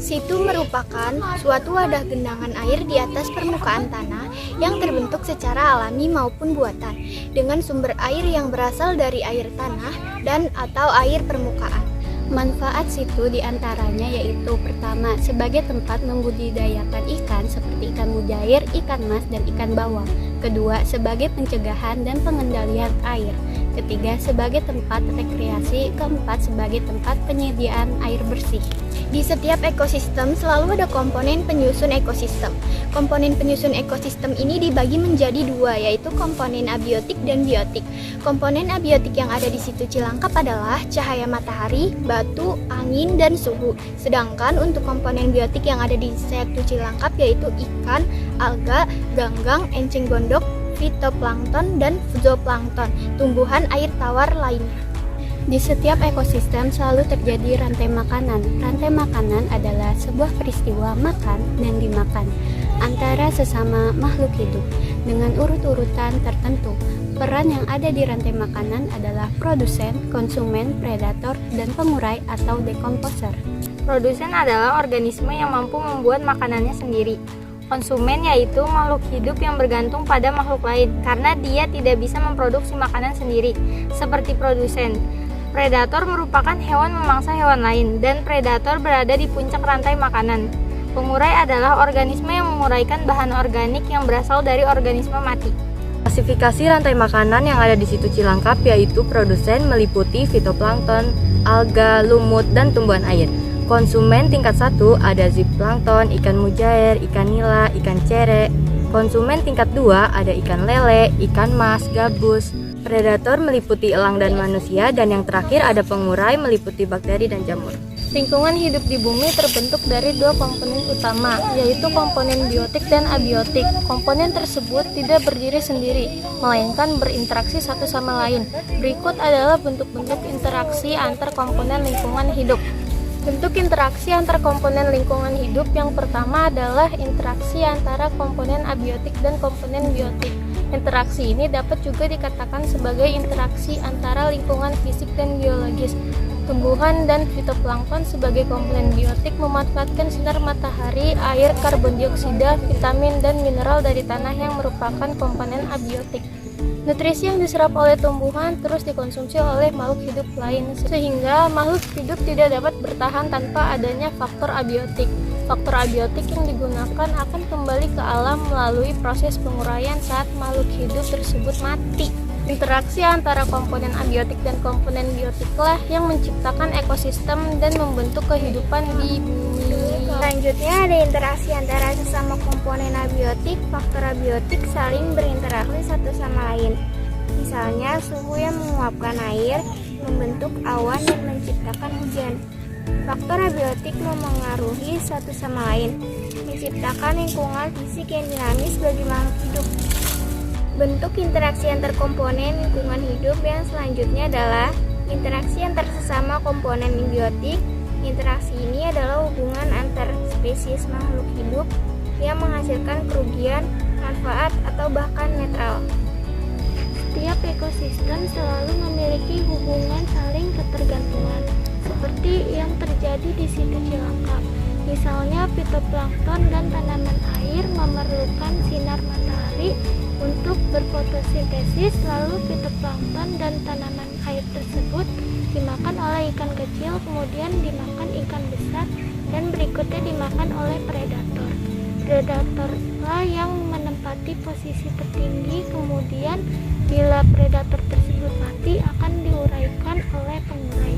Situ merupakan suatu wadah genangan air di atas permukaan tanah yang terbentuk secara alami maupun buatan, dengan sumber air yang berasal dari air tanah dan atau air permukaan. Manfaat situ diantaranya yaitu pertama, sebagai tempat membudidayakan ikan seperti ikan mujair, ikan mas, dan ikan bawal. Kedua, sebagai pencegahan dan pengendalian air. Ketiga, sebagai tempat rekreasi. Keempat, sebagai tempat penyediaan air bersih. Di setiap ekosistem selalu ada komponen penyusun ekosistem. Komponen penyusun ekosistem ini dibagi menjadi dua, yaitu komponen abiotik dan biotik. Komponen abiotik yang ada di situ Cilangkap adalah cahaya matahari, batu, angin, dan suhu. Sedangkan untuk komponen biotik yang ada di situ Cilangkap yaitu ikan, alga, ganggang, enceng gondok, fitoplankton, dan zooplankton, tumbuhan air tawar lainnya. Di setiap ekosistem selalu terjadi rantai makanan. Rantai makanan adalah sebuah peristiwa makan dan dimakan antara sesama makhluk hidup dengan urut-urutan tertentu. Peran yang ada di rantai makanan adalah produsen, konsumen, predator, dan pengurai atau dekomposer. Produsen adalah organisme yang mampu membuat makanannya sendiri. Konsumen yaitu makhluk hidup yang bergantung pada makhluk lain karena dia tidak bisa memproduksi makanan sendiri, seperti produsen. Predator merupakan hewan memangsa hewan lain, dan predator berada di puncak rantai makanan. Pengurai adalah organisme yang menguraikan bahan organik yang berasal dari organisme mati. Klasifikasi rantai makanan yang ada di situ Cilangkap yaitu produsen meliputi fitoplankton, alga, lumut, dan tumbuhan air. Konsumen tingkat 1 ada zooplankton, ikan mujair, ikan nila, ikan cere. Konsumen tingkat 2 ada ikan lele, ikan mas, gabus. Predator meliputi elang dan manusia, dan yang terakhir ada pengurai meliputi bakteri dan jamur. Lingkungan hidup di bumi terbentuk dari dua komponen utama, yaitu komponen biotik dan abiotik. Komponen tersebut tidak berdiri sendiri, melainkan berinteraksi satu sama lain. Berikut adalah bentuk-bentuk interaksi antar komponen lingkungan hidup. Bentuk interaksi antar komponen lingkungan hidup yang pertama adalah interaksi antara komponen abiotik dan komponen biotik. Interaksi ini dapat juga dikatakan sebagai interaksi antara lingkungan fisik dan biologis. Tumbuhan dan fitoplankton sebagai komponen biotik memanfaatkan sinar matahari, air, karbon dioksida, vitamin, dan mineral dari tanah yang merupakan komponen abiotik. Nutrisi yang diserap oleh tumbuhan terus dikonsumsi oleh makhluk hidup lain, sehingga makhluk hidup tidak dapat bertahan tanpa adanya faktor abiotik. Faktor abiotik yang digunakan akan kembali ke alam melalui proses penguraian saat makhluk hidup tersebut mati. Interaksi antara komponen abiotik dan komponen biotiklah yang menciptakan ekosistem dan membentuk kehidupan di bumi. Selanjutnya ada interaksi antara sesama komponen abiotik. Faktor abiotik saling berinteraksi satu sama lain. Misalnya suhu yang menguapkan air, membentuk awan dan menciptakan hujan. Faktor abiotik memengaruhi satu sama lain, menciptakan lingkungan fisik yang dinamis bagi makhluk hidup. Bentuk interaksi antar komponen lingkungan hidup yang selanjutnya adalah interaksi antar sesama komponen biotik. Interaksi ini adalah hubungan antar spesies makhluk hidup yang menghasilkan kerugian, manfaat, atau bahkan netral. Setiap ekosistem selalu memiliki hubungan saling ketergantungan, seperti yang terjadi di situ Cilangkap. Misalnya fitoplankton dan tanaman air memerlukan sinar matahari untuk berfotosintesis, lalu fitoplankton dan tanaman air tersebut dimakan oleh ikan kecil, kemudian dimakan ikan besar, dan berikutnya dimakan oleh predator. Predatorlah yang menempati posisi tertinggi, kemudian bila predator tersebut mati akan diuraikan oleh pengurai.